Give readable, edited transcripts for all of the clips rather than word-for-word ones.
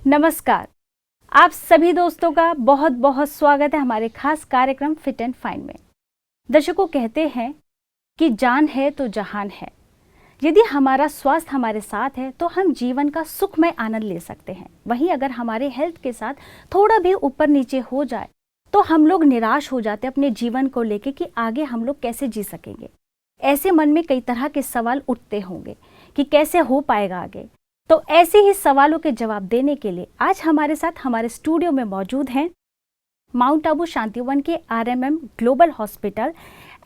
नमस्कार। आप सभी दोस्तों का बहुत बहुत स्वागत है हमारे खास कार्यक्रम फिट एंड फाइन में। दर्शकों, कहते हैं कि जान है तो जहान है। यदि हमारा स्वास्थ्य हमारे साथ है तो हम जीवन का सुखमय आनंद ले सकते हैं। वहीं अगर हमारे हेल्थ के साथ थोड़ा भी ऊपर नीचे हो जाए तो हम लोग निराश हो जाते हैं अपने जीवन को लेके कि आगे हम लोग कैसे जी सकेंगे। ऐसे मन में कई तरह के सवाल उठते होंगे कि कैसे हो पाएगा आगे। तो ऐसे ही सवालों के जवाब देने के लिए आज हमारे साथ हमारे स्टूडियो में मौजूद हैं माउंट आबू शांतिवन के RMM global hospital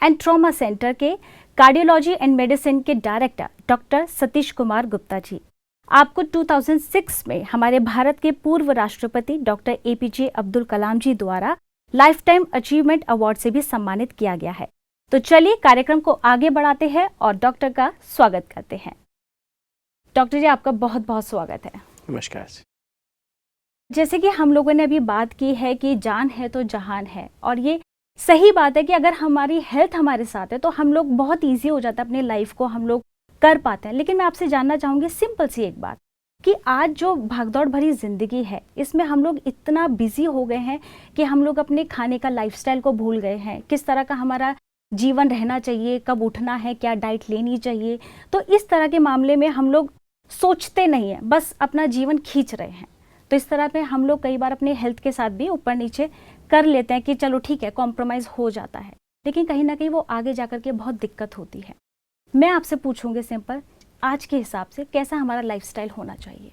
and trauma centre के कार्डियोलॉजी एंड मेडिसिन के डायरेक्टर डॉक्टर सतीश कुमार गुप्ता जी। आपको 2006 में हमारे भारत के पूर्व राष्ट्रपति डॉक्टर एपीजे अब्दुल कलाम जी द्वारा लाइफ टाइम अचीवमेंट अवार्ड से भी सम्मानित किया गया है। तो चलिए कार्यक्रम को आगे बढ़ाते हैं और डॉक्टर का स्वागत करते हैं। डॉक्टर जी, आपका बहुत बहुत स्वागत है। नमस्कार। जैसे कि हम लोगों ने अभी बात की है कि जान है तो जहान है, और ये सही बात है कि अगर हमारी हेल्थ हमारे साथ है तो हम लोग बहुत इजी हो जाता है, अपने लाइफ को हम लोग कर पाते हैं। लेकिन मैं आपसे जानना चाहूँगी सिंपल सी एक बात कि आज जो भागदौड़ भरी ज़िंदगी है इसमें हम लोग इतना बिजी हो गए हैं कि हम लोग अपने खाने का लाइफस्टाइल को भूल गए हैं, किस तरह का हमारा जीवन रहना चाहिए, कब उठना है, क्या डाइट लेनी चाहिए। तो इस तरह के मामले में हम लोग सोचते नहीं है, बस अपना जीवन खींच रहे हैं। तो इस तरह पे हम लोग कई बार अपने हेल्थ के साथ भी ऊपर नीचे कर लेते हैं कि चलो ठीक है, कॉम्प्रोमाइज़ हो जाता है, लेकिन कहीं ना कहीं वो आगे जाकर के बहुत दिक्कत होती है। मैं आपसे पूछूंगी सिंपल, आज के हिसाब से कैसा हमारा लाइफस्टाइल होना चाहिए?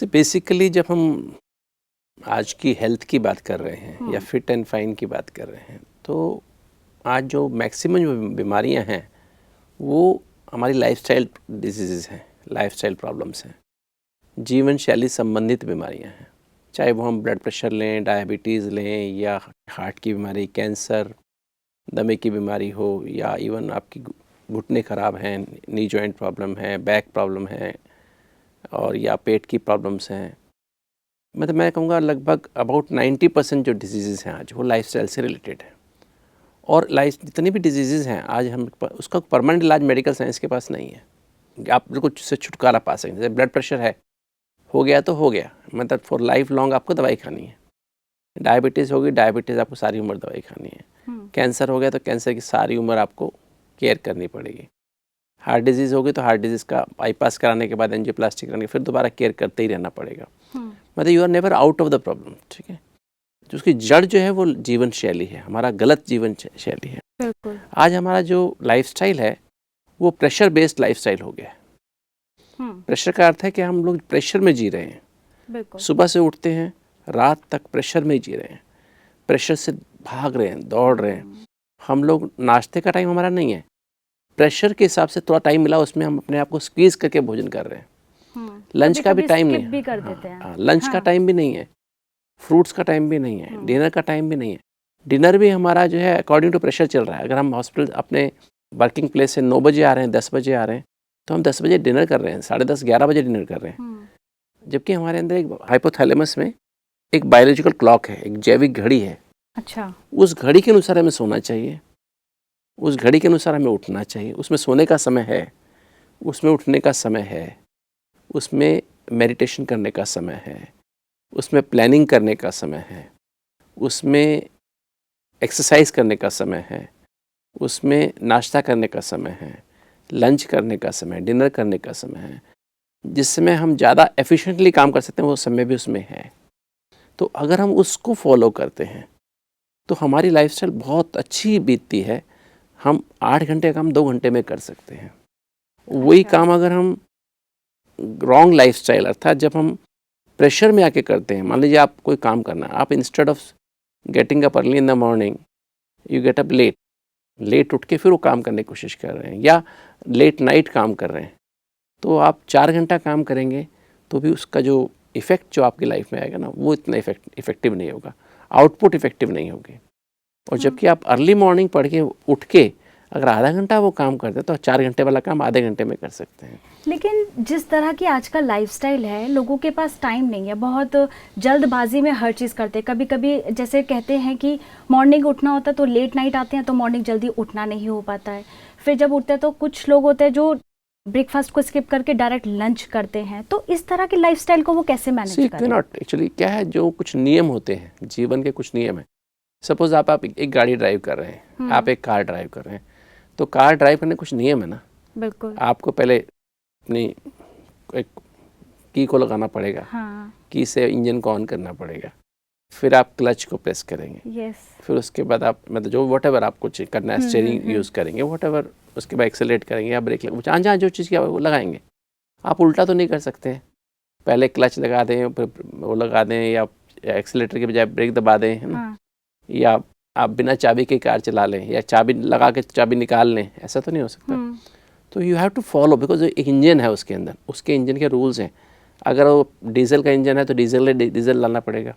बेसिकली जब हम आज की हेल्थ की बात कर रहे हैं या फिट एंड फाइन की बात कर रहे हैं, तो आज जो मैक्सिमम जो बीमारियां हैं वो हमारी लाइफस्टाइल डिजीज़ हैं, लाइफस्टाइल प्रॉब्लम्स हैं, जीवन शैली संबंधित बीमारियां हैं। चाहे वो हम ब्लड प्रेशर लें, डायबिटीज़ लें, या हार्ट की बीमारी, कैंसर, दमे की बीमारी हो, या इवन आपकी घुटने ख़राब हैं, नी जॉइंट प्रॉब्लम है, बैक प्रॉब्लम है, और या पेट की प्रॉब्लम्स हैं। मतलब मैं कहूँगा लगभग अबाउट 90% जो डिजीज़ हैं आज वो लाइफस्टाइल से रिलेटेड है। और लाइफ जितनी भी डिजीज़ हैं आज हम उसका परमानेंट इलाज मेडिकल साइंस के पास नहीं है। आप बिल्कुल उससे छुटकारा पा सकें। जैसे ब्लड प्रेशर है, हो गया तो हो गया, मतलब फॉर लाइफ लॉन्ग आपको दवाई खानी है। डायबिटीज़ होगी, डायबिटीज़ आपको सारी उम्र दवाई खानी है। कैंसर हो गया तो कैंसर की सारी उम्र आपको केयर करनी पड़ेगी। हार्ट डिजीज़ होगी तो हार्ट डिजीज़ का बाईपास कराने के बाद एंजियोप्लास्टी कराने के फिर दोबारा केयर करते ही रहना पड़ेगा। मतलब you are never out of the problem. ठीक है, तो उसकी जड़ जो है वो जीवन शैली है, हमारा गलत जीवन शैली है। बिल्कुल। आज हमारा जो लाइफस्टाइल है वो प्रेशर बेस्ड लाइफस्टाइल हो गया है। प्रेशर का अर्थ है कि हम लोग प्रेशर में जी रहे हैं। बिल्कुल। सुबह से उठते हैं, रात तक प्रेशर में ही जी रहे हैं, प्रेशर से भाग रहे हैं, दौड़ रहे हैं। हम लोग नाश्ते का टाइम हमारा नहीं है, प्रेशर के हिसाब से थोड़ा टाइम मिला उसमें हम अपने आप को स्क्वीज करके भोजन कर रहे हैं। लंच का भी टाइम नहीं है, लंच का टाइम भी नहीं है, फ्रूट्स का टाइम भी नहीं है, डिनर का टाइम भी नहीं है। डिनर भी हमारा जो है अकॉर्डिंग टू प्रेशर चल रहा है। अगर हम हॉस्पिटल अपने वर्किंग प्लेस से 9 बजे आ रहे हैं, 10 बजे आ रहे हैं, तो हम 10 बजे डिनर कर रहे हैं, 10:30 11 बजे डिनर कर रहे हैं। जबकि हमारे अंदर एक हाइपोथैलेमस में एक बायोलॉजिकल क्लॉक है, एक जैविक घड़ी है। अच्छा। उस घड़ी के अनुसार हमें सोना चाहिए, उस घड़ी के अनुसार हमें उठना चाहिए। उसमें सोने का समय है, उसमें उठने का समय है, उसमें मेडिटेशन करने का समय है, उसमें प्लानिंग करने का समय है, उसमें एक्सरसाइज करने का समय है, उसमें नाश्ता करने का समय है, लंच करने का समय, डिनर करने का समय है। जिस समय हम ज़्यादा एफिशिएंटली काम कर सकते हैं वो समय भी उसमें है। तो अगर हम उसको फॉलो करते हैं तो हमारी लाइफस्टाइल बहुत अच्छी बीतती है। हम 8 घंटे का काम 2 घंटे में कर सकते हैं। वही काम अगर हम रॉन्ग लाइफस्टाइल, अर्थात जब हम प्रेशर में आके करते हैं, मान लीजिए आप कोई काम करना है, आप instead of getting up early in the morning you get up late उठ के फिर वो काम करने की कोशिश कर रहे हैं, या लेट नाइट काम कर रहे हैं, तो आप 4 घंटा काम करेंगे तो भी उसका जो इफ़ेक्ट जो आपकी लाइफ में आएगा ना वो इतना इफेक्टिव नहीं होगा, आउटपुट इफेक्टिव नहीं होगी। और जबकि आप अर्ली मॉर्निंग पढ़ के उठ के अगर आधा घंटा वो काम करते हैं तो 4 घंटे वाला काम आधे घंटे में कर सकते हैं। लेकिन जिस तरह की आज का लाइफस्टाइल है, लोगों के पास टाइम नहीं है, बहुत जल्दबाजी में हर चीज़ करते हैं। कभी कभी जैसे कहते हैं कि मॉर्निंग उठना होता है तो लेट नाइट आते हैं तो मॉर्निंग जल्दी उठना नहीं हो पाता है। फिर जब उठते हैं तो कुछ लोग होते हैं जो ब्रेकफास्ट को स्किप करके डायरेक्ट लंच करते हैं, तो इस तरह की लाइफस्टाइल को वो कैसे मैनेज करें? नॉट एक्चुअली क्या है, जो कुछ नियम होते हैं जीवन के, कुछ नियम है। सपोज आप एक गाड़ी ड्राइव कर रहे हैं, आप एक कार ड्राइव कर रहे हैं, तो कार ड्राइव करने कुछ नियम है ना। बिल्कुल। आपको पहले अपनी एक की को लगाना पड़ेगा, हाँ। की से इंजन को ऑन करना पड़ेगा, फिर आप क्लच को प्रेस करेंगे, यस। फिर उसके बाद आप मतलब जो व्हाटएवर आपको करना है, स्टीयरिंग यूज़ करेंगे व्हाटएवर, उसके बाद एक्सेलरेट करेंगे या ब्रेक जहाँ जहाँ जो चीज़ की वो लगाएंगे। आप उल्टा तो नहीं कर सकते हैं, पहले क्लच लगा दें फिर वो लगा दें, या एक्सेलरेटर के बजाय ब्रेक दबा दें, है ना। हाँ। या आप बिना चाबी के कार चला लें, या चाबी लगा के चाबी निकाल लें, ऐसा तो नहीं हो सकता। तो you have to follow, because एक इंजन है उसके अंदर, उसके इंजन के रूल्स हैं। अगर वो डीजल का इंजन है तो डीजल लाना पड़ेगा,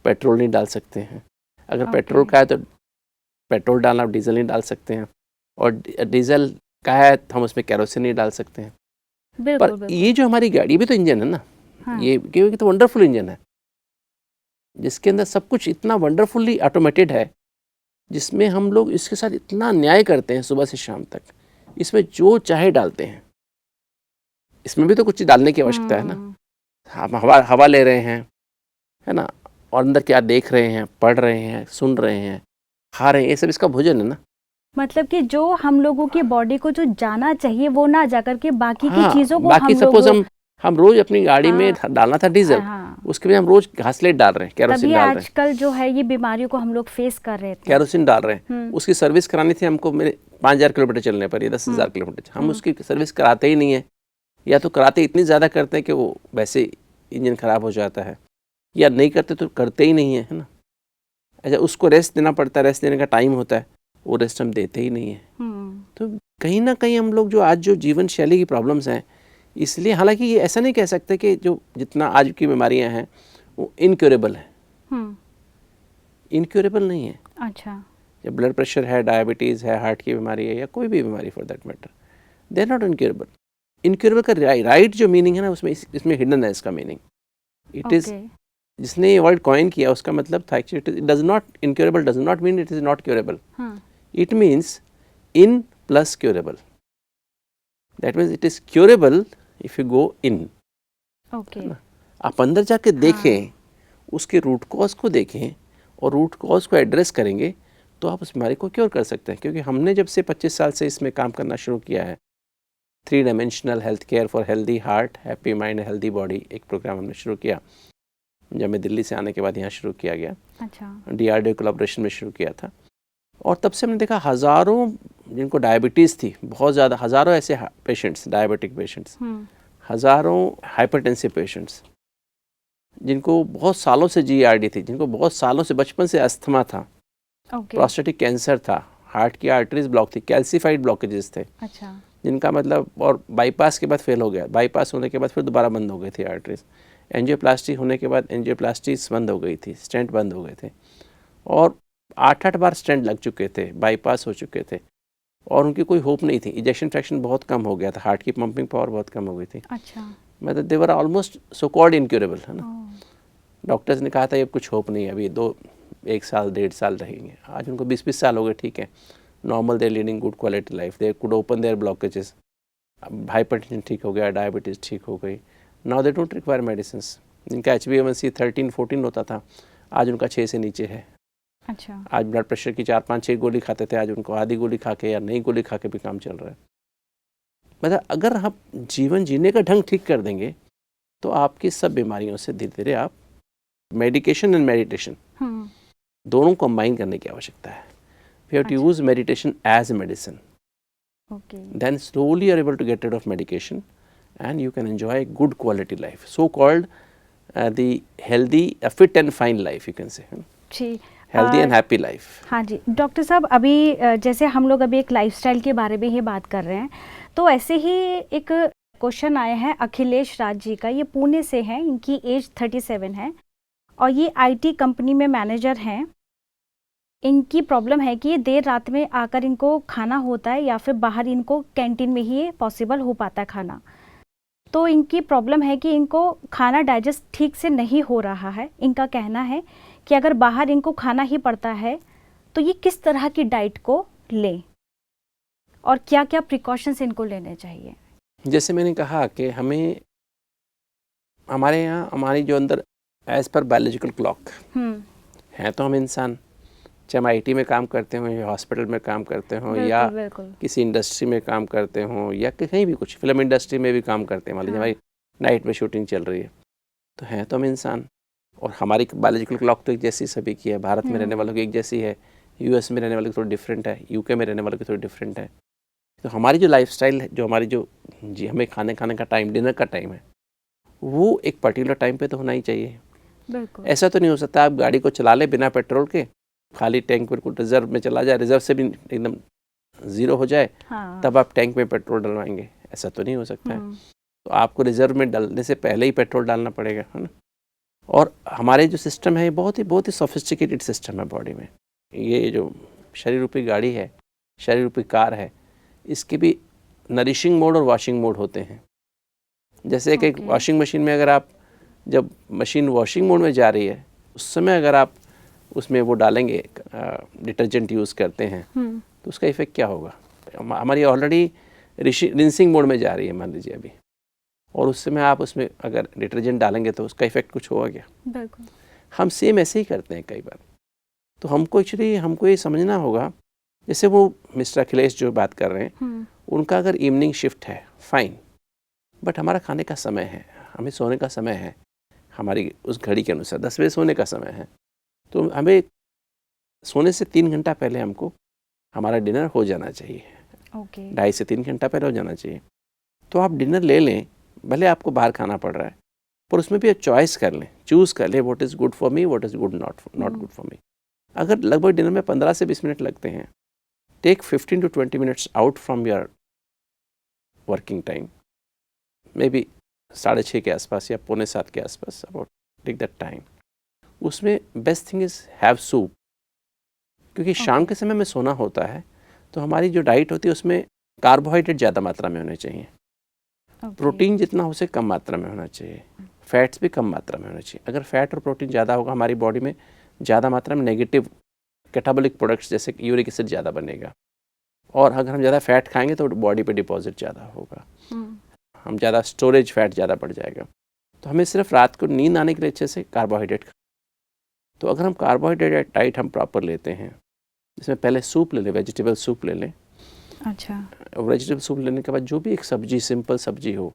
पेट्रोल नहीं डाल सकते हैं। अगर पेट्रोल का है तो पेट्रोल डालना, डीजल नहीं डाल सकते हैं। और डीजल का है तो हम उसमें केरोसिन नहीं डाल सकते हैं। पर ये जो हमारी गाड़ी भी तो इंजन है ना। हाँ। ये तो वंडरफुल इंजन है, जिसके अंदर सब कुछ इतना वंडरफुली ऑटोमेटेड है, जिसमें हम लोग इसके साथ इतना न्याय करते हैं सुबह से शाम तक। इसमें जो चाहे डालते हैं, इसमें भी तो कुछ डालने की आवश्यकता है ना। हम हवा ले रहे हैं, है ना, और अंदर क्या देख रहे हैं, पढ़ रहे हैं, सुन रहे हैं, खा रहे हैं, ये सब इसका भोजन है ना। मतलब कि जो हम लोगों की बॉडी को जो जाना चाहिए वो ना जाकर के बाकी की चीजों को बाकी सपोज हम रोज अपनी गाड़ी में डालना था डीजल, उसके बाद हम रोज घासलेट डाल रहे हैं, केरोसिन डाल रहे हैं। आजकल जो है ये बीमारियों को हम लोग फेस कर रहे थे, केरोसिन डाल रहे हैं। उसकी सर्विस करानी थी हमको, मेरे 5000 किलोमीटर चलने पर, या 10,000 किलोमीटर, हम उसकी सर्विस कराते ही नहीं है, या तो कराते इतनी ज़्यादा करते हैं कि वो वैसे इंजन खराब हो जाता है, या नहीं करते तो करते ही नहीं है ना। अच्छा, उसको रेस्ट देना पड़ता है, रेस्ट देने का टाइम होता है, वो रेस्ट हम देते ही नहीं है। तो कहीं ना कहीं हम लोग जो आज जो जीवन शैली की प्रॉब्लम्स हैं, इसलिए, हालांकि ये ऐसा नहीं कह सकते कि जो जितना आज की बीमारियां हैं वो इनक्योरेबल है। इनक्योरेबल नहीं है। अच्छा, जब ब्लड प्रेशर है, डायबिटीज़ है, हार्ट की बीमारी है, या कोई भी बीमारी for that matter, they are not incurable. Incurable का राइट जो मीनिंग है ना, उसमें इसमें हिडन है इसका मीनिंग। इट इज़, जिसने ये वर्ड कॉइन किया उसका मतलब था actually, it does not, incurable does not mean it is not curable, it means in plus curable. That means it is curable if you go in. Okay, आप अंदर जाके देखें, उसके रूट कॉज को देखें, और रूट कॉज को address करेंगे तो आप उस बीमारी को क्योर कर सकते हैं। क्योंकि हमने जब से 25 साल से इसमें काम करना शुरू किया है, 3 dimensional health care for healthy heart, happy mind, healthy body, एक प्रोग्राम हमने शुरू किया, जब मैं दिल्ली से आने के बाद यहाँ शुरू किया गया। अच्छा। DRDO कोलैबोरेशन में शुरू किया था, और तब से हमने देखा हज़ारों जिनको डायबिटीज़ थी, बहुत ज़्यादा, हज़ारों ऐसे पेशेंट्स, डायबिटिक पेशेंट्स, हज़ारों हाइपरटेंसिव पेशेंट्स, जिनको बहुत सालों से GERD थी, जिनको बहुत सालों से, बचपन से अस्थमा था, प्रोस्टेटिक कैंसर था, हार्ट की आर्टरीज ब्लॉक थी, कैल्सीफाइड ब्लॉकेजेस थे। अच्छा। जिनका मतलब, और बाईपास के बाद फेल हो गया, बाईपास होने के बाद फिर दोबारा बंद हो गई थी आर्टरीज, एंजियोप्लास्टी होने के बाद एंजियोप्लास्टीज बंद हो गई थी, स्टेंट बंद हो गए थे, और 8-8 बार स्टेंट लग चुके थे, बाईपास हो चुके थे, और उनकी कोई होप नहीं थी। इजेक्शन फ्रैक्शन बहुत कम हो गया था, हार्ट की पंपिंग पावर बहुत कम हो गई थी। अच्छा। मतलब they were almost so called incurable, है ना। डॉक्टर्स ने कहा था ये कुछ होप नहीं है, अभी 1 साल 1.5 साल रहेंगे। आज उनको 20-20 साल हो गए, ठीक है, normal, they leading good quality life, they could open there blockages, hypertension ठीक हो गया, डायबिटीज़ ठीक हो गई, now they don't require medicine. जिनका HbA1c 13-14 होता था, आज उनका 6 से नीचे है। अच्छा। आज ब्लड प्रेशर की 4-5-6 गोली खाते थे, आज उनको आधी गोली खा के या नई गोली खा के भी काम चल रहा है। मतलब अगर हम जीवन जीने का ढंग ठीक कर देंगे तो आपकी सब बीमारियों से धीरे धीरे आप, मेडिकेशन एंड मेडिटेशन दोनों कंबाइन करने की आवश्यकता है। We have to use meditation as a medicine, then slowly are able to get rid of medication and you can enjoy a good quality life, so called the healthy, fit and fine life, you can say, जी, healthy and happy life। हाँ जी doctor साहब, अभी जैसे हम लोग अभी एक lifestyle के बारे में ही बात कर रहे हैं, तो ऐसे ही एक क्वेश्चन आया है अखिलेश राज जी का, ये पुणे से हैं, इनकी एज 37 है और ये IT कंपनी में मैनेजर हैं। इनकी प्रॉब्लम है कि ये देर रात में आकर इनको खाना होता है, या फिर बाहर इनको कैंटीन में ही पॉसिबल हो पाता है खाना। तो इनकी प्रॉब्लम है कि इनको खाना डाइजेस्ट ठीक से नहीं हो रहा है। इनका कहना है कि अगर बाहर इनको खाना ही पड़ता है तो ये किस तरह की डाइट को लें और क्या क्या प्रिकॉशंस इनको लेने चाहिए। जैसे मैंने कहा कि हमें हमारे यहाँ हमारी जो अंदर एज पर बायोलॉजिकल क्लॉक हैं, तो हम इंसान, चाहे हम IT में काम करते हों या हॉस्पिटल में काम करते हों या बिल्कुल। किसी इंडस्ट्री में काम करते हों या कहीं भी कुछ फिल्म इंडस्ट्री में भी काम करते हैं, मान लीजिए हमारी नाइट में शूटिंग चल रही है, तो हैं तो हम इंसान। और हमारी बायोलॉजिकल क्लॉक तो एक जैसी सभी की है, भारत में रहने वालों की एक जैसी है, US में रहने वालों की थोड़ी डिफरेंट है, UK में रहने वालों की थोड़ी डिफरेंट है। तो हमारी जो लाइफस्टाइल है, जो हमारी जो जी हमें खाने का टाइम, डिनर का टाइम है, वो एक पर्टिकुलर टाइम पे तो होना ही चाहिए। बिल्कुल। ऐसा तो नहीं हो सकता आप गाड़ी को चला ले बिना पेट्रोल के, खाली टैंक बिल्कुल रिजर्व में चला जाए, रिजर्व से भी एकदम ज़ीरो हो जाए, तब आप टैंक में पेट्रोल डलवाएंगे, ऐसा तो नहीं हो सकता है। तो आपको रिजर्व में डालने से पहले ही पेट्रोल डालना पड़ेगा, है ना। और हमारे जो सिस्टम है ये बहुत ही सोफिस्टिकेटेड सिस्टम है बॉडी में। ये जो शरीर रूपी गाड़ी है, शरीर रूपी कार है, इसके भी नरिशिंग मोड और वॉशिंग मोड होते हैं। जैसे एक वॉशिंग मशीन में अगर आप, जब मशीन वॉशिंग मोड में जा रही है, उस समय अगर आप उसमें वो डालेंगे, डिटर्जेंट यूज़ करते हैं, तो उसका इफेक्ट क्या होगा। हमारी ऑलरेडी रिंसिंग मोड में जा रही है मान लीजिए अभी, और उस समय आप उसमें अगर डिटर्जेंट डालेंगे तो उसका इफेक्ट कुछ होगा क्या। बिल्कुल। हम सेम ऐसे ही करते हैं कई बार। तो हमको एक्चुअली हमको ये समझना होगा, जैसे वो मिस्टर अखिलेश जो बात कर रहे हैं, उनका अगर इवनिंग शिफ्ट है, फाइन, बट हमारा खाने का समय है, हमें सोने का समय है, हमारी उस घड़ी के अनुसार 10 बजे सोने का समय है, तो हमें सोने से 3 घंटा पहले हमको हमारा डिनर हो जाना चाहिए। 2.5 से 3 घंटा पहले हो जाना चाहिए। तो आप डिनर ले लें, भले आपको बाहर खाना पड़ रहा है, पर उसमें भी आप चॉइस कर लें, चूज़ कर लें what is good for me, what is good not good for me. अगर लगभग डिनर में 15 से 20 मिनट लगते हैं, take 15 to 20 minutes out from your working time, maybe 6:30 के आसपास या 6:45 के आसपास, अबाउट टेक दैट टाइम। उसमें best thing is have soup, क्योंकि शाम के समय में सोना होता है, तो हमारी जो डाइट होती है उसमें कार्बोहाइड्रेट ज़्यादा मात्रा में होने चाहिए, प्रोटीन जितना हो सके कम मात्रा में होना चाहिए, फैट्स भी कम मात्रा में होना चाहिए। अगर फैट और प्रोटीन ज़्यादा होगा, हमारी बॉडी में ज़्यादा मात्रा में नेगेटिव कैटाबॉलिक प्रोडक्ट्स जैसे यूरिक एसिड ज़्यादा बनेगा, और अगर हम ज़्यादा फैट खाएंगे तो बॉडी पे डिपॉजिट ज़्यादा होगा, हम ज़्यादा स्टोरेज फैट ज़्यादा बढ़ जाएगा। तो हमें सिर्फ रात को नींद आने के लिए अच्छे से कार्बोहाइड्रेट, तो अगर हम कार्बोहाइड्रेट डाइट हम प्रॉपर लेते हैं, जिसमें पहले सूप ले लें, वेजिटेबल सूप ले लें। अच्छा। वेजिटेबल सूप लेने के बाद जो भी एक सब्जी, सिंपल सब्जी हो,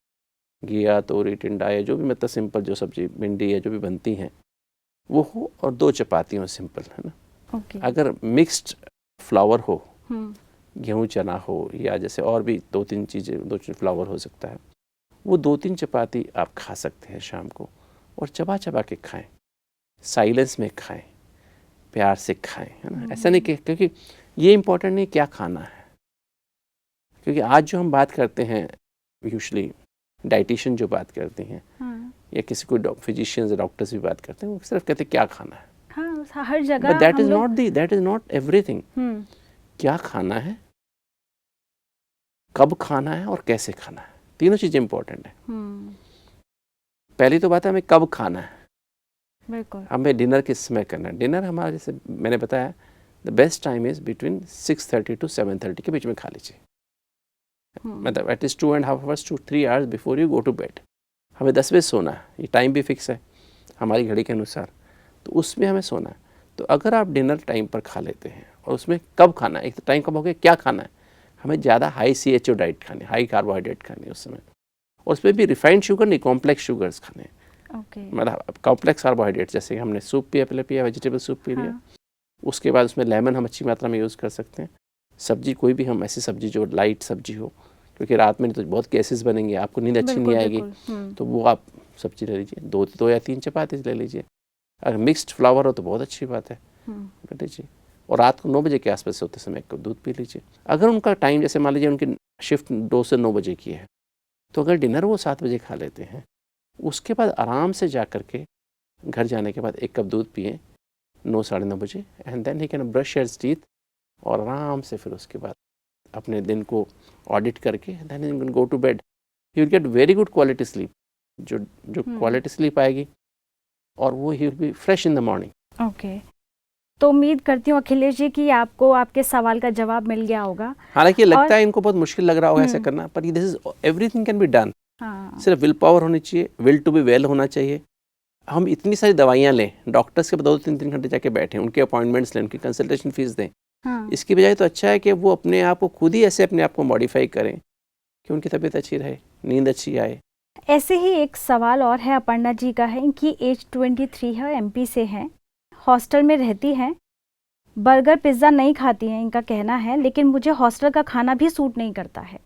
घिया, तोरी, टिंडा या जो भी मतलब सिंपल जो सब्जी, भिंडी या जो भी बनती हैं वो हो, और 2 चपाती हो सिंपल, है ना। अगर मिक्स्ड फ्लावर हो, गेहूँ चना हो, या जैसे और भी 2-3 चीज़ें, 2 फ्लावर हो सकता है, वो 2-3 चपाती आप खा सकते हैं शाम को, और चबा चबा के खाएं, साइलेंस में खाएं, प्यार से खाएं, है ना। ऐसा नहीं कि, क्योंकि ये इम्पोर्टेंट नहीं क्या खाना है, क्योंकि आज जो हम बात करते हैं यूजुअली डाइटिशियन जो बात करते हैं, या किसी को फिजिशियंस, डॉक्टर्स भी बात करते हैं, वो सिर्फ कहते हैं क्या खाना है। हर जगह दैट इज नॉट एवरीथिंग। क्या खाना है, कब खाना है और कैसे खाना है, तीनों चीजें इंपॉर्टेंट है। पहली तो बात है हमें कब खाना है, बिल्कुल। हमें डिनर किस समय करना है। डिनर हमारा, जैसे मैंने बताया, the best time is between 6:30 to 7:30 के बीच में खा लीजिए, मतलब at least 2.5 hours to 3 hours before you go to bed. हमें 10 बजे सोना है, ये टाइम भी फिक्स है हमारी घड़ी के अनुसार, तो उसमें हमें सोना है। तो अगर आप डिनर टाइम पर खा लेते हैं, और उसमें कब खाना है, एक तो टाइम कब हो गया, क्या खाना है, हमें ज़्यादा हाई CHO डाइट खानी, हाई कार्बोहाइड्रेट खानी है उस समय, और उसमें भी रिफाइंड शुगर नहीं, कॉम्प्लेक्स शुगर्स खाने, मतलब कॉम्प्लेक्स कार्बोहाइड्रेट, जैसे हमने सूप पहले पिया, वेजिटेबल सूप पी लिया, उसके बाद उसमें लेमन हम अच्छी मात्रा में यूज़ कर सकते हैं। सब्जी कोई भी हम ऐसी सब्जी जो लाइट सब्जी हो, क्योंकि रात में तो बहुत गैसेस बनेंगे, आपको नींद अच्छी नहीं आएगी, तो वो आप सब्जी ले लीजिए, 2 या 3 चपाती ले लीजिए। अगर मिक्स्ड फ्लावर हो तो बहुत अच्छी बात है, कर लीजिए। और रात को 9 बजे के आसपास सोते समय 1 कप दूध पी लीजिए। अगर उनका टाइम, जैसे मान लीजिए उनकी शिफ्ट 2 से 9 बजे की है, तो अगर डिनर वो 7 बजे खा लेते हैं, उसके बाद आराम से जा कर के घर जाने के बाद 1 कप दूध पिए 9, साढ़े 9 बजे, and then he can brush his teeth, और आराम से फिर उसके बाद अपने दिन को ऑडिट करके then you can go to bed. You will get very good quality sleep, जो क्वालिटी स्लीप आएगी, और वो he will be fresh in the morning. Okay. तो उम्मीद करती हूँ अखिलेश जी कि आपको आपके सवाल का जवाब मिल गया होगा। हालांकि लगता है इनको बहुत मुश्किल लग रहा होगा ऐसा करना, पर this is everything can be done. सिर्फ विल पावर होनी चाहिए, विल टू बी वेल होना चाहिए। हम इतनी सारी दवाइयाँ लें, डॉक्टर्स के 2-3 घंटे जाके बैठें, उनके अपॉइंटमेंट्स लें, उनकी कंसल्टेशन फीस दें, इसकी बजाय तो अच्छा है कि वो अपने आप को खुद ही ऐसे अपने आप को मॉडिफाई करें कि उनकी तबीयत अच्छी रहे, नींद अच्छी आए। ऐसे ही एक सवाल और है, अपर्णा जी का है। इनकी एज 23 है, एमपी से हैं, हॉस्टल में रहती हैं, बर्गर पिज़्ज़ा नहीं खाती हैं इनका कहना है, लेकिन मुझे हॉस्टल का खाना भी सूट नहीं करता है,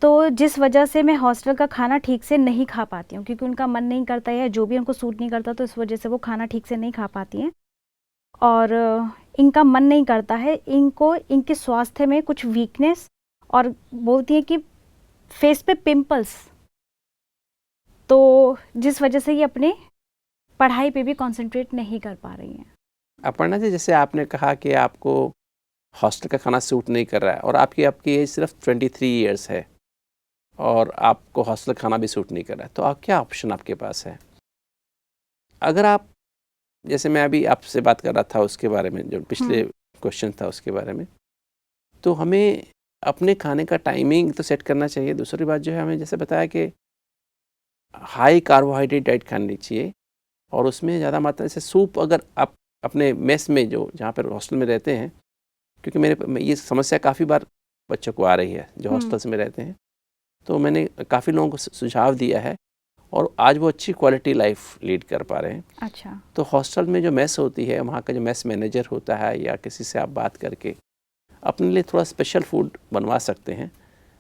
तो जिस वजह से मैं हॉस्टल का खाना ठीक से नहीं खा पाती हूँ, क्योंकि उनका मन नहीं करता है, जो भी उनको सूट नहीं करता, तो इस वजह से वो खाना ठीक से नहीं खा पाती हैं और इनका मन नहीं करता है। इनको इनके स्वास्थ्य में कुछ वीकनेस और बोलती हैं कि फेस पे पिंपल्स, तो जिस वजह से ये अपने पढ़ाई पे भी कंसंट्रेट नहीं कर पा रही हैं। अपर्णा जी, जैसे आपने कहा कि आपको हॉस्टल का खाना सूट नहीं कर रहा है और आपकी एज सिर्फ 23 ईयर्स है और आपको हॉस्टल खाना भी सूट नहीं कर रहा है, तो आप क्या ऑप्शन आपके पास है? अगर आप, जैसे मैं अभी आपसे बात कर रहा था उसके बारे में, जो पिछले क्वेश्चन था उसके बारे में, तो हमें अपने खाने का टाइमिंग तो सेट करना चाहिए। दूसरी बात जो है, हमें जैसे बताया कि हाई कार्बोहाइड्रेट डाइट खानी चाहिए और उसमें ज़्यादा मात्रा से सूप, अगर आप अपने मेस में जो जहाँ पर हॉस्टल में रहते हैं, क्योंकि ये समस्या काफ़ी बार बच्चों को आ रही है जो हॉस्टल्स में रहते हैं, तो मैंने काफ़ी लोगों को सुझाव दिया है और आज वो अच्छी क्वालिटी लाइफ लीड कर पा रहे हैं। अच्छा। तो हॉस्टल में जो मेस होती है, वहाँ का जो मेस मैनेजर होता है या किसी से आप बात करके अपने लिए थोड़ा स्पेशल फूड बनवा सकते हैं।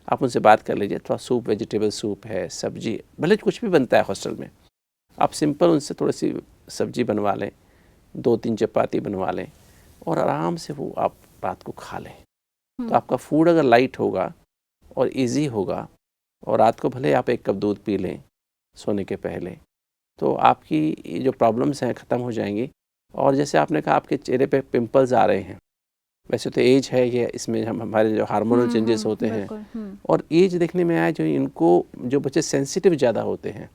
आप उनसे बात कर लीजिए, थोड़ा सूप, वेजिटेबल सूप है, सब्जी, भले कुछ भी बनता है हॉस्टल में, आप सिंपल उनसे थोड़ी सी सब्जी बनवा लें, 2-3 चपाती बनवा लें और आराम से वो आप रात को खा लें। तो आपका फूड अगर लाइट होगा और इजी होगा और रात को भले आप 1 कप दूध पी लें सोने के पहले, तो आपकी ये जो प्रॉब्लम्स हैं ख़त्म हो जाएंगी। और जैसे आपने कहा आपके चेहरे पे पिंपल्स आ रहे हैं, वैसे तो एज है ये, इसमें हमारे जो हार्मोनल चेंजेस होते हैं और एज देखने में आया, जो इनको जो बच्चे सेंसिटिव ज़्यादा होते हैं,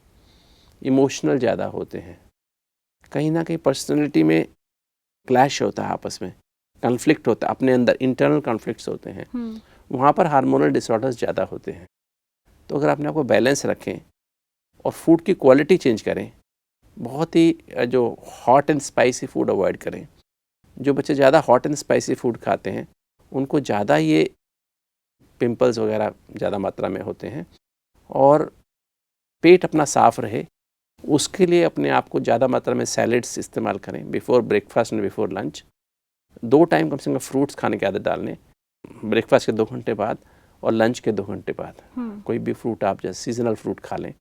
इमोशनल ज़्यादा होते हैं, कहीं ना कहीं पर्सनैलिटी में क्लैश होता है, आपस में कन्फ्लिक्ट होता है, अपने अंदर इंटरनल कन्फ्लिक्ट्स होते हैं, वहाँ पर हार्मोनल डिसऑर्डर्स ज़्यादा होते हैं। तो अगर अपने आप को बैलेंस रखें और फूड की क्वालिटी चेंज करें, बहुत ही जो hot and spicy food avoid करें। जो बच्चे ज़्यादा हॉट एंड स्पाइसी फूड खाते हैं उनको ज़्यादा ये पिंपल्स वगैरह ज़्यादा मात्रा में होते हैं। और पेट अपना साफ़ रहे उसके लिए अपने आप को ज़्यादा मात्रा में सैलेड्स इस्तेमाल करें, before breakfast and before lunch. 2 time कम से कम फ्रूट्स खाने की आदत डालें, ब्रेकफास्ट के 2 घंटे बाद और लंच के 2 घंटे बाद। कोई भी फ्रूट आप जैसे सीजनल फ्रूट खा लें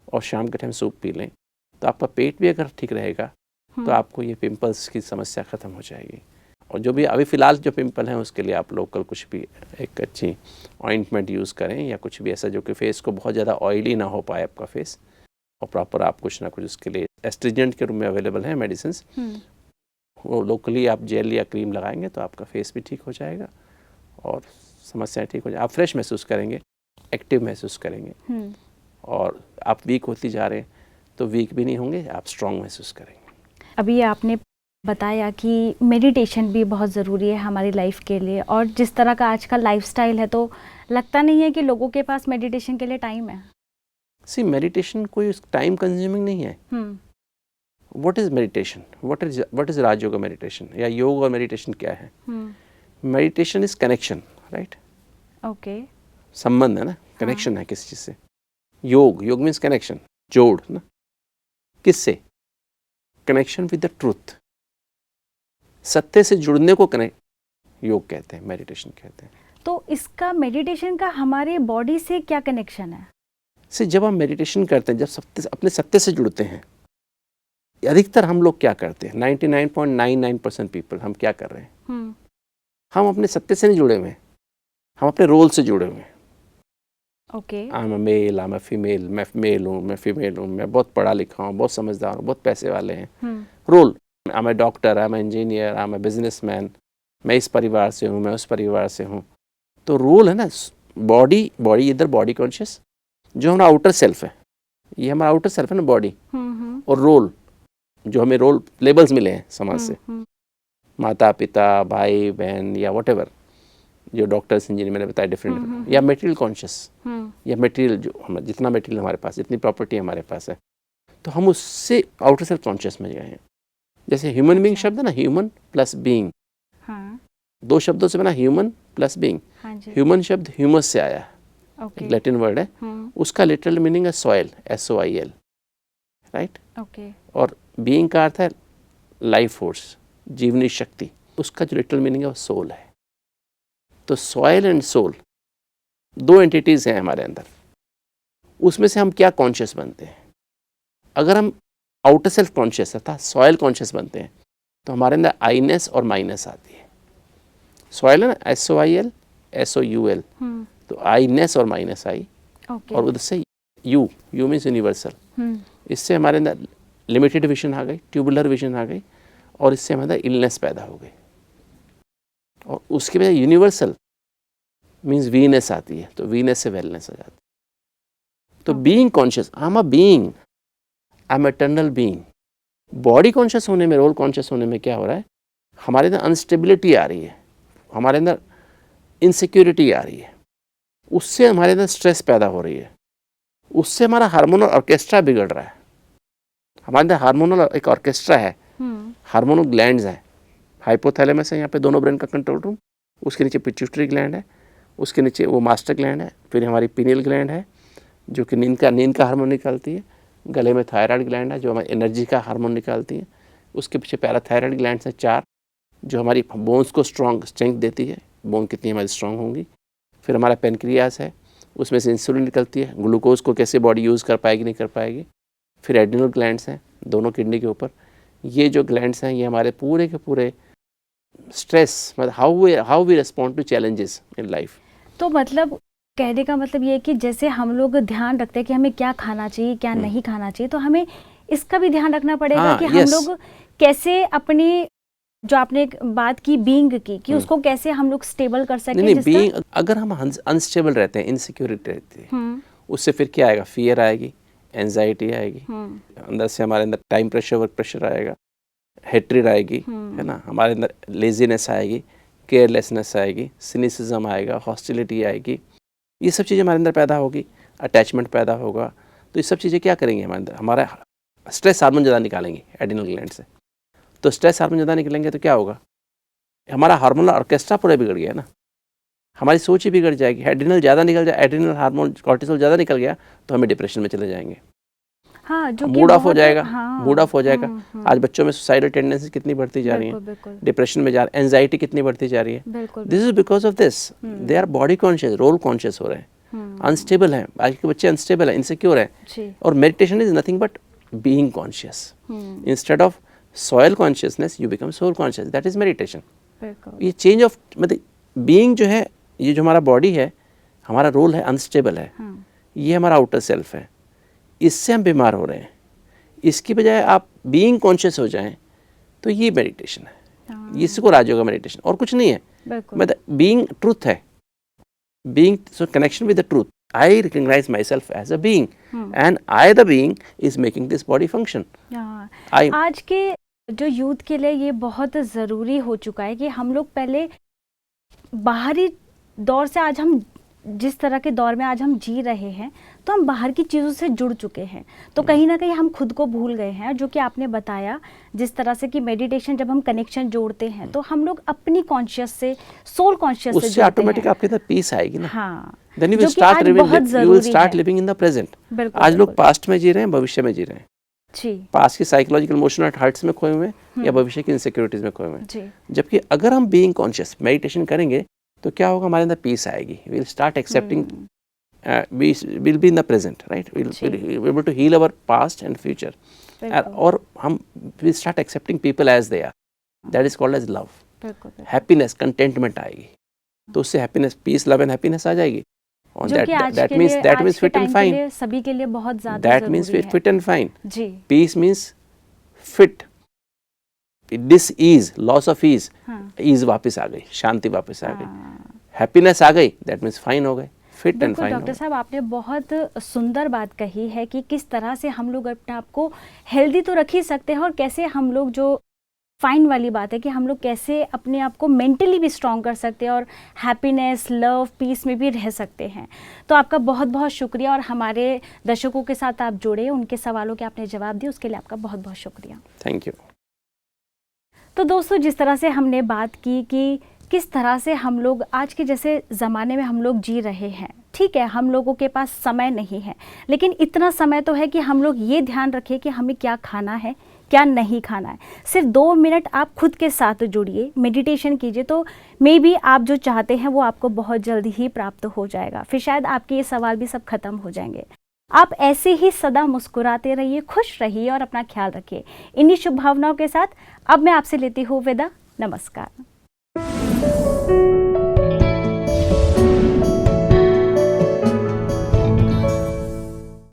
और शाम के टाइम सूप पी लें, तो आपका पेट भी अगर ठीक रहेगा तो आपको ये पिंपल्स की समस्या ख़त्म हो जाएगी। और जो भी अभी फ़िलहाल जो पिंपल हैं उसके लिए आप लोकल कुछ भी एक अच्छी ऑइंटमेंट यूज़ करें या कुछ भी ऐसा जो कि फेस को बहुत ज़्यादा ऑयली ना हो पाए आपका फेस, और प्रॉपर आप कुछ ना कुछ उसके लिए एस्ट्रिजेंट के रूप में अवेलेबल हैं मेडिसिन्स, वो लोकली आप जेल या क्रीम लगाएंगे तो आपका फेस भी ठीक हो जाएगा और समस्याएं ठीक हो जाए, आप फ्रेश महसूस करेंगे, एक्टिव महसूस करेंगे। और आप वीक होती जा रहे हैं तो वीक भी नहीं होंगे, आप स्ट्रॉन्ग महसूस करेंगे। अभी आपने बताया कि मेडिटेशन भी बहुत ज़रूरी है हमारी लाइफ के लिए, और जिस तरह का आज का लाइफस्टाइल है तो लगता नहीं है कि लोगों के पास मेडिटेशन के लिए टाइम है। सी, मेडिटेशन कोई टाइम कंज्यूमिंग नहीं है। What is meditation? What is Rajyoga meditation या योग और मेडिटेशन क्या है? Meditation is connection, right? Okay, संबंध है ना, कनेक्शन है किसी चीज़ से। योग मीन्स कनेक्शन, जोड़ ना, किससे? कनेक्शन विद द ट्रूथ, सत्य से जुड़ने को कनेक्ट योग कहते हैं, मेडिटेशन कहते हैं। तो इसका मेडिटेशन का हमारे बॉडी से क्या कनेक्शन है? से जब हम मेडिटेशन करते हैं, जब अपने सत्य से जुड़ते हैं, अधिकतर हम लोग क्या करते हैं, 99.99% पीपल हम क्या कर रहे हैं, हम अपने सत्य से नहीं जुड़े हुए हैं, हम अपने रोल से जुड़े हुए हैं। Okay, I am a male, I am a female, मैं मेल हूँ, मैं फीमेल हूँ, मैं बहुत पढ़ा लिखा हूँ, बहुत समझदार हूँ, बहुत पैसे वाले हैं। Role, I am a doctor, I am a engineer, I am a businessman, मैं इस परिवार से हूँ, मैं उस परिवार से हूँ। तो रोल है ना, बॉडी इधर बॉडी कॉन्शियस जो हमारा आउटर सेल्फ है, ये हमारा आउटर सेल्फ है ना बॉडी, और रोल जो हमें रोल लेबल्स मिले हैं समाज से, माता पिता, भाई बहन या वॉटेवर, जो डॉक्टर्स इंजीनियर मैंने बताया डिफरेंट, या मटेरियल कॉन्शियस, या मटेरियल जो हम जितना मटेरियल हमारे पास, जितनी प्रॉपर्टी हमारे पास है, तो हम उससे आउटर सेल्फ कॉन्शियस में गए हैं। जैसे ह्यूमन बीइंग शब्द है ना, ह्यूमन प्लस बीइंग, हाँ, 2 शब्दों से बना ह्यूमन प्लस बीइंग। हाँ जी, ह्यूमन शब्द ह्यूमस से आया है, ओके, एक लैटिन वर्ड है, उसका लिटरल मीनिंग है सॉइल, SOIL, राइट। ओके, और बीइंग का अर्थ है लाइफ फोर्स, जीवनी शक्ति, उसका जो लिटरल मीनिंग है वो सोल है। तो सॉइल एंड सोल 2 एंटिटीज हैं हमारे अंदर, उसमें से हम क्या कॉन्शियस बनते हैं। अगर हम आउटर सेल्फ कॉन्शियस अर्थात सॉइल कॉन्शियस बनते हैं तो हमारे अंदर आईनेस और माइनस आती है। सॉइल है ना, SOIL SOUL, तो आईनेस और माइनस आई, ओके, और उधर से यू मीन्स यूनिवर्सल, इससे हमारे अंदर लिमिटेड विजन आ गई, ट्यूबुलर विजन आ गई, और इससे हमारे अंदर इलनेस पैदा हो गई। और उसके बाद यूनिवर्सल मीन्स वीनेस आती है, तो वीनेस से वेलनेस आ जाती है। तो being conscious, I am a being, I am eternal being. Body conscious होने में, रोल कॉन्शियस होने में क्या हो रहा है, हमारे अंदर अनस्टेबिलिटी आ रही है, हमारे अंदर इनसिक्योरिटी आ रही है, उससे हमारे अंदर स्ट्रेस पैदा हो रही है, उससे हमारा हार्मोनल ऑर्केस्ट्रा बिगड़ रहा है। हमारे अंदर हार्मोनल एक ऑर्केस्ट्रा है, हार्मोनल ग्लैंड्स हैं, हाइपोथैलेमस है यहाँ पे दोनों ब्रेन का कंट्रोल रूम, उसके नीचे पिट्यूटरी ग्लैंड है, उसके नीचे वो मास्टर ग्लैंड है, फिर हमारी पीनियल ग्लैंड है जो कि नींद का हार्मोन निकालती है, गले में थायराइड ग्लैंड है जो हमारी एनर्जी का हार्मोन निकालती है, उसके पीछे पैराथायराइड ग्लैंड्स हैं 4 जो हमारी बोन्स को स्ट्रेंथ देती है, बोन कितनी हमारी स्ट्रांग होंगी। फिर हमारा पेनक्रियास है, उसमें से इंसुलिन निकलती है, ग्लूकोज को कैसे बॉडी यूज़ कर पाएगी नहीं कर पाएगी। फिर एड्रिनल ग्लैंड्स हैं दोनों किडनी के ऊपर। ये जो ग्लैंड्स हैं ये हमारे पूरे के पूरे स्ट्रेस, मतलब how we respond to challenges in life. तो मतलब कहने का मतलब ये है कि जैसे हम लोग ध्यान रखते हैं कि हमें क्या खाना चाहिए, क्या नहीं खाना चाहिए, तो हमें इसका भी ध्यान रखना पड़ेगा हाँ, कि हम लोग कैसे अपनी, जो आपने बात की बीइंग की, कि उसको कैसे हम लोग स्टेबल कर सकें। नहीं, बीइंग, अगर हम अनस्टेबल रहते हैं, इनसिक्योरिटी रहती है, उससे फिर क्या आएगा, फियर आएगी, एंजाइटी आएगी, अंदर से हमारे अंदर टाइम प्रेशर, वर्क प्रेशर आएगा, हेट्रेड आएगी, है ना, हमारे अंदर लेजीनेस आएगी, केयरलेसनेस आएगी, सिनिसिज्म आएगा, हॉस्टिलिटी आएगी, ये सब चीज़ें हमारे अंदर पैदा होगी, अटैचमेंट पैदा होगा। तो ये सब चीज़ें क्या करेंगे हमारे अंदर, हमारा स्ट्रेस हार्मोन ज़्यादा निकालेंगे एड्रिनल ग्लैंड से। तो स्ट्रेस हार्मोन ज़्यादा निकलेंगे तो क्या होगा, हमारा हार्मोनल ऑर्केस्ट्रा पूरा बिगड़ गया ना, हमारी सोच ही बिगड़ जाएगी। एड्रिनल ज़्यादा निकल जाए, एड्रिनल हार्मोन कॉर्टिसोल ज़्यादा निकल गया तो हमें डिप्रेशन में चले जाएंगे, हाँ, जो मूड ऑफ हो जाएगा, मूड ऑफ हो जाएगा। आज बच्चों में सुसाइडल टेंडेंसी कितनी बढ़ती जा रही है, डिप्रेशन में जा रहे हैं, एंजाइटी कितनी बढ़ती जा रही है। This is because of this, they are body conscious, role conscious हो रहे हैं, अनस्टेबल हैं, आज के बच्चे अनस्टेबल हैं, इनसिक्योर हैं। और meditation is nothing but being conscious. Instead of soil consciousness you become soul conscious, that is meditation. ये चेंज ऑफ, मतलब बीइंग जो है, ये जो हमारा बॉडी है, हमारा रोल है, अनस्टेबल है, ये हमारा आउटर सेल्फ है, इससे हम बीमार हो रहे हैं। इसकी बजाय आप बीइंग कॉन्शियस हो जाएं तो ये मेडिटेशन है, इसको राजयोगा मेडिटेशन, और कुछ नहीं है। मतलब बीइंग ट्रूथ है, being so connection with the truth. I recognise my self as a being and I the being is making this body function. आज के जो यूथ के लिए ये बहुत ज़रूरी हो चुका है कि हम लोग पहले बाहरी दौर से, आज हम जिस तरह के दौर में आज हम जी रहे हैं, तो हम बाहर की चीज़ों से जुड़ चुके हैं, तो कहीं ना कहीं हम खुद को भूल गए हैं। जो कि आपने बताया जिस तरह से कि मेडिटेशन जब हम कनेक्शन जोड़ते हैं तो हम लोग अपनी कॉन्शियस से, सोल कॉन्शियस से उससे ऑटोमेटिक आपके अंदर पीस आएगी ना। हाँ, then you will start living in the present. आज लोग पास्ट में जी रहे हैं, भविष्य में जी रहे हैं। पास्ट की साइकोलॉजिकल इमोशनल हर्ट्स में खोए हुए हैं या भविष्य की इनसिक्योरिटीज में खोए हुए हैं। जबकि अगर हम बीइंग कॉन्शियस मेडिटेशन करेंगे तो क्या होगा, हमारे अंदर पीस आएगी, we will start accepting, we will be in the present, right, we will be able to heal our past and future, और हम we start accepting people as they are, that is called as love, happiness, contentment आएगी, तो उससे happiness, peace, love and happiness आ जाएगी। और that means fit and fine, सभी के लिए बहुत ज़्यादा that means fit and fine ji. peace means fit, dis-ease, loss of ease, ease वापस आ गई, शांति वापस आ गई, happiness आ गई, that means fine हो गए, फिट एंड फाइन। डॉक्टर साहब, आपने बहुत सुंदर बात कही है कि किस तरह से हम लोग अपने आप को हेल्दी तो रख ही सकते हैं, और कैसे हम लोग जो फाइन वाली बात है कि हम लोग कैसे अपने आप को मेंटली भी स्ट्रॉन्ग कर सकते हैं और हैप्पीनेस, लव, पीस में भी रह सकते हैं। तो आपका बहुत बहुत शुक्रिया, और हमारे दर्शकों के साथ आप जुड़े, उनके सवालों के आपने जवाब दिए, उसके लिए आपका बहुत बहुत शुक्रिया। Thank you. तो दोस्तों, जिस तरह से हमने बात की कि किस तरह से हम लोग आज के जैसे ज़माने में हम लोग जी रहे हैं, ठीक है, हम लोगों के पास समय नहीं है, लेकिन इतना समय तो है कि हम लोग ये ध्यान रखें कि हमें क्या खाना है, क्या नहीं खाना है। सिर्फ 2 मिनट आप खुद के साथ जुड़िए, मेडिटेशन कीजिए, तो मे बी आप जो चाहते हैं वो आपको बहुत जल्दी ही प्राप्त हो जाएगा। फिर शायद आपके ये सवाल भी सब खत्म हो जाएंगे। आप ऐसे ही सदा मुस्कुराते रहिए, खुश रहिए और अपना ख्याल रखिए। इन्हीं शुभ भावनाओं के साथ अब मैं आपसे लेती हूँ विदा। नमस्कार।